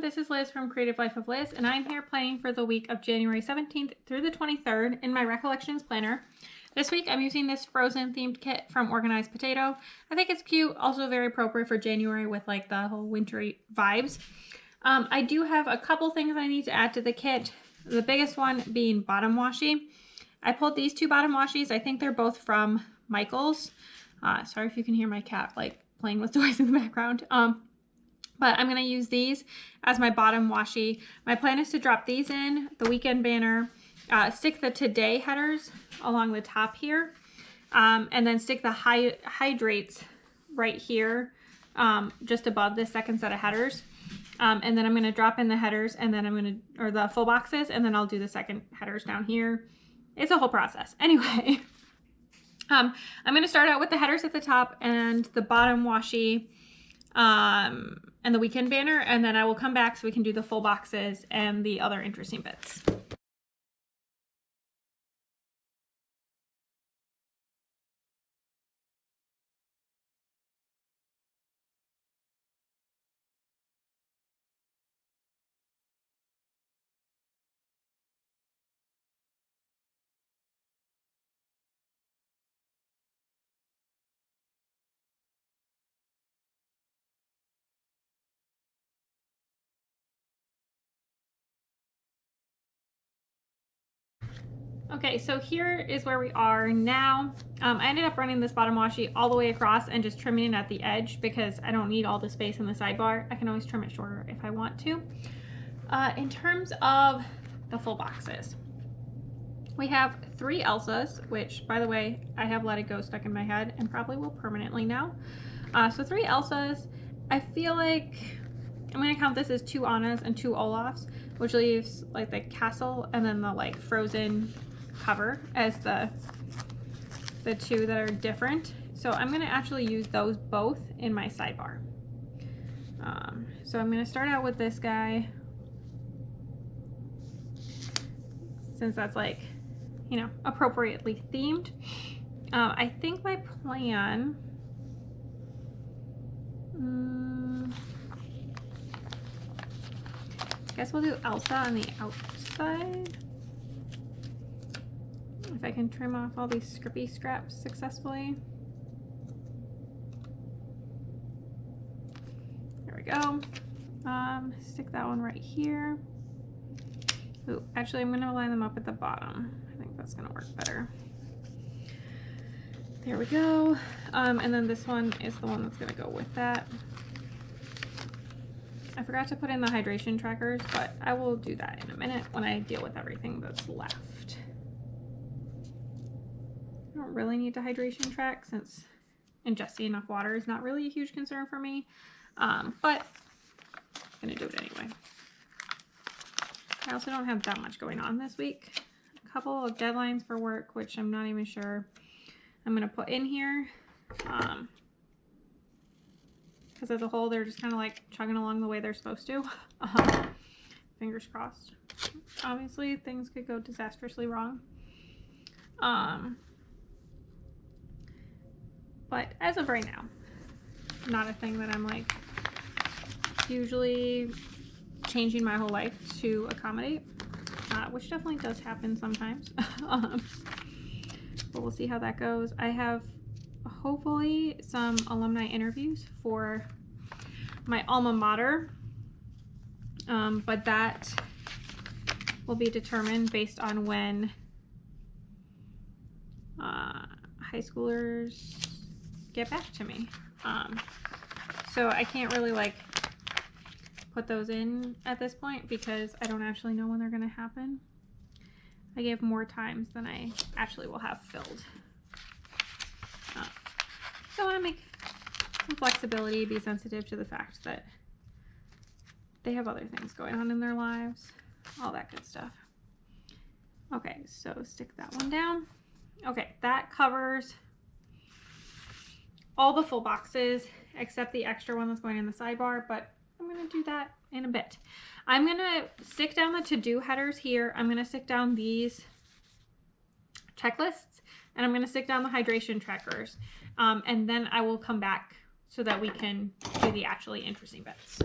everyone, this is Liz from Creative Life of Liz, and I'm here planning for the week of January 17th through the 23rd in my Recollections planner. This week I'm using this Frozen themed kit from Organized Potato. I think it's cute, also very appropriate for January with like the whole wintry vibes. I do have a couple things I need to add to the kit, the biggest one being bottom washi. I pulled these two bottom washies. I think they're both from Michael's. Sorry if you can hear my cat like playing with toys in the background. But I'm going to use these as my bottom washi. My plan is to drop these in the weekend banner, stick the today headers along the top here, and then stick the hydrates right here, just above this second set of headers. And then I'm going to drop in the headers, and then or the full boxes, and then I'll do the second headers down here. It's a whole process. Anyway, I'm going to start out with the headers at the top and the bottom washi, and the weekend banner, and then I will come back so we can do the full boxes and the other interesting bits. Okay, so here is where we are now. I ended up running this bottom washi all the way across and just trimming it at the edge because I don't need all the space in the sidebar. I can always trim it shorter if I want to. In terms of the full boxes, we have 3 Elsas, which, by the way, I have Let It Go stuck in my head and probably will permanently now. So 3 Elsas. I feel like I'm going to count this as 2 Annas and 2 Olafs, which leaves like the castle and then the like Frozen cover as the 2 that are different. So I'm going to actually use those both in my sidebar. So I'm going to start out with this guy, since that's like, you know, appropriately themed. I think my plan, I guess we'll do Elsa on the outside. If I can trim off all these scrippy scraps successfully. There we go. Stick that one right here. Ooh, actually, I'm going to line them up at the bottom. I think that's going to work better. There we go. And then this one is the one that's going to go with that. I forgot to put in the hydration trackers, but I will do that in a minute when I deal with everything that's left. I don't really need to hydration track since ingesting enough water is not really a huge concern for me, but I'm going to do it anyway. I also don't have that much going on this week. A couple of deadlines for work, which I'm not even sure I'm going to put in here. Because as a whole, they're just kind of like chugging along the way they're supposed to. Fingers crossed. Obviously, things could go disastrously wrong. But as of right now, not a thing that I'm like usually changing my whole life to accommodate, which definitely does happen sometimes. But we'll see how that goes. I have hopefully some alumni interviews for my alma mater, but that will be determined based on when high schoolers get back to me. So I can't really like put those in at this point because I don't actually know when they're going to happen. I gave more times than I actually will have filled. So I want to make some flexibility, be sensitive to the fact that they have other things going on in their lives, all that good stuff. Okay, so stick that one down. Okay, that covers all the full boxes except the extra one that's going in the sidebar, but I'm going to do that in a bit. I'm going to stick down the to-do headers here. I'm going to stick down these checklists, and I'm going to stick down the hydration trackers, and then I will come back so that we can do the actually interesting bits.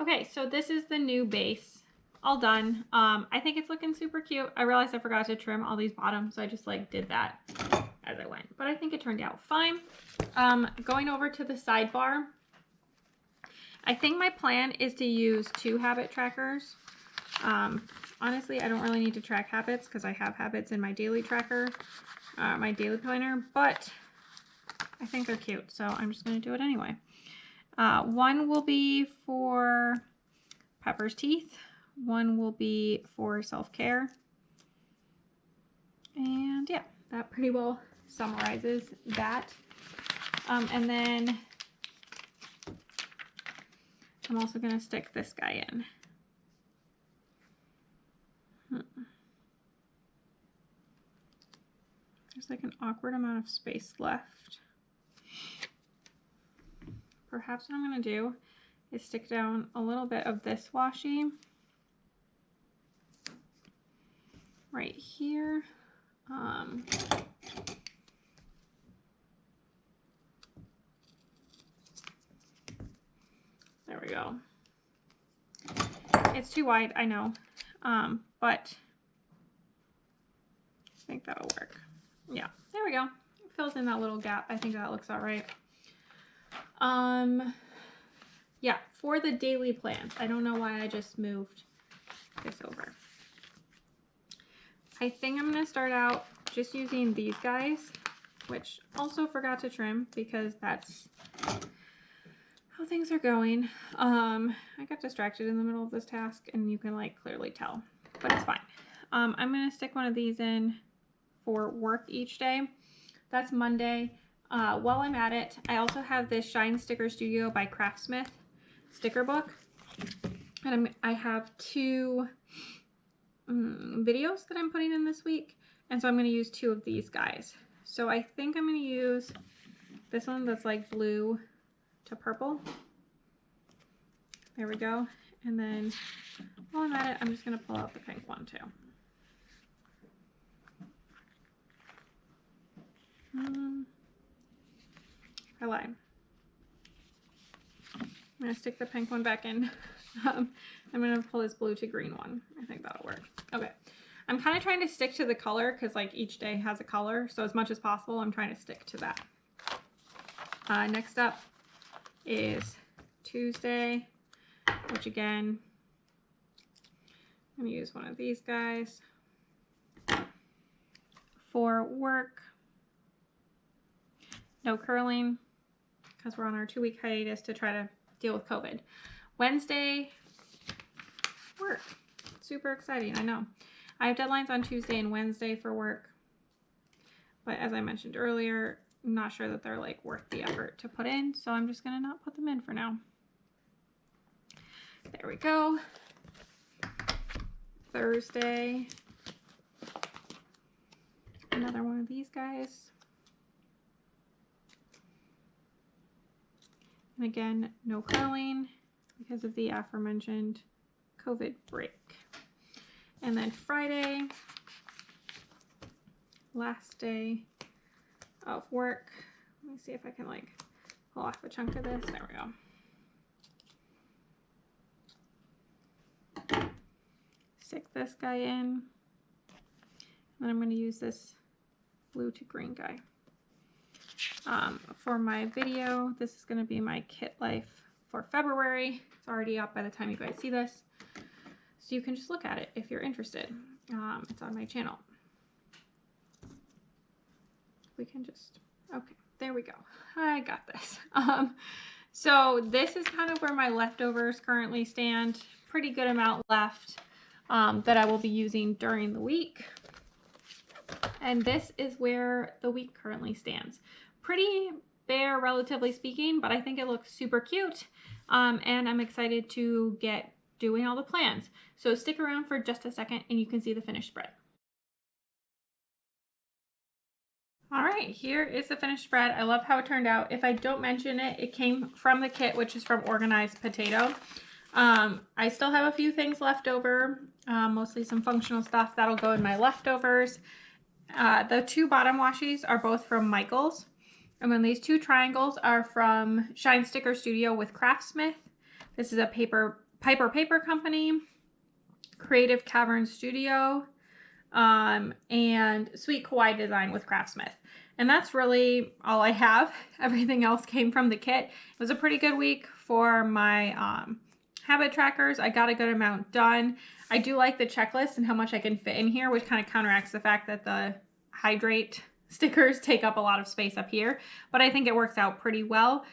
Okay, so this is the new base. All done. I think it's looking super cute. I realized I forgot to trim all these bottoms, so I just like did that as I went. But I think it turned out fine. Going over to the sidebar. I think my plan is to use 2 habit trackers. Honestly, I don't really need to track habits because I have habits in my daily tracker, my daily planner, but I think they're cute, so I'm just going to do it anyway. One will be for Pepper's teeth. One will be for self-care. And yeah, that pretty well summarizes that. And then I'm also going to stick this guy in. There's like an awkward amount of space left. Perhaps what I'm going to do is stick down a little bit of this washi right here. There we go. It's too wide, I know, but I think that'll work. Yeah, there we go. It fills in that little gap. I think that looks all right. Yeah, for the daily plans, I don't know why I just moved this over. I think I'm gonna start out just using these guys, which also forgot to trim because that's how things are going. I got distracted in the middle of this task and you can like clearly tell, but it's fine. I'm gonna stick one of these in for work each day. That's Monday. While I'm at it, I also have this Shine Sticker Studio by Craftsmith sticker book, and I have 2 videos that I'm putting in this week, and so I'm going to use 2 of these guys. So I think I'm going to use this one that's like blue to purple. There we go. And then while I'm at it, I'm just going to pull out the pink one too. I lied. I'm going to stick the pink one back in. I'm going to pull this blue to green one. I think that'll work. Okay. I'm kind of trying to stick to the color because like each day has a color. So as much as possible, I'm trying to stick to that. Next up is Tuesday, which again, I'm going to use one of these guys. For work, no curling because we're on our 2-week hiatus to try to deal with COVID. Wednesday, work. Super exciting, I know. I have deadlines on Tuesday and Wednesday for work, but as I mentioned earlier, I'm not sure that they're like worth the effort to put in, so I'm just gonna not put them in for now. There we go. Thursday, another one of these guys. And again, no curling because of the aforementioned COVID break. And then Friday, last day of work. Let me see if I can like pull off a chunk of this. There we go. Stick this guy in. And then I'm going to use this blue to green guy. For my video, this is going to be my kit life for February. It's already up by the time you guys see this, so you can just look at it if you're interested. It's on my channel. We can just, okay, there we go. I got this. So this is kind of where my leftovers currently stand. Pretty good amount left that I will be using during the week. And this is where the week currently stands. Pretty bare, relatively speaking, but I think it looks super cute. And I'm excited to get doing all the plans. So stick around for just a second and you can see the finished spread. All right, here is the finished spread. I love how it turned out. If I don't mention it, it came from the kit, which is from Organized Potato. I still have a few things left over, mostly some functional stuff that'll go in my leftovers. The 2 bottom washies are both from Michaels. And then these 2 triangles are from Shine Sticker Studio with Craftsmith. This is a paper Piper Paper Company, Creative Cavern Studio, and Sweet Kawaii Design with Craftsmith. And that's really all I have. Everything else came from the kit. It was a pretty good week for my habit trackers. I got a good amount done. I do like the checklist and how much I can fit in here, which kind of counteracts the fact that the hydrate stickers take up a lot of space up here, but I think it works out pretty well.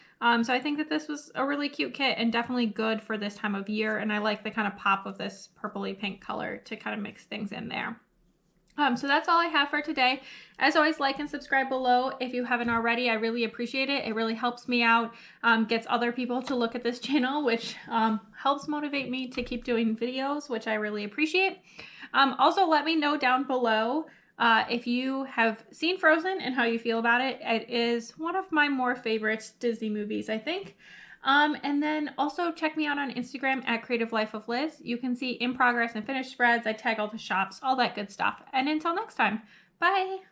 So I think that this was a really cute kit and definitely good for this time of year. And I like the kind of pop of this purpley pink color to kind of mix things in there. So that's all I have for today. As always, like and subscribe below if you haven't already. I really appreciate it. It really helps me out, gets other people to look at this channel, which helps motivate me to keep doing videos, which I really appreciate. Also, let me know down below if you have seen Frozen and how you feel about it. It is one of my more favorite Disney movies, I think. And then also check me out on Instagram at Creative Life of Liz. You can see in progress and finished spreads. I tag all the shops, all that good stuff. And until next time, bye.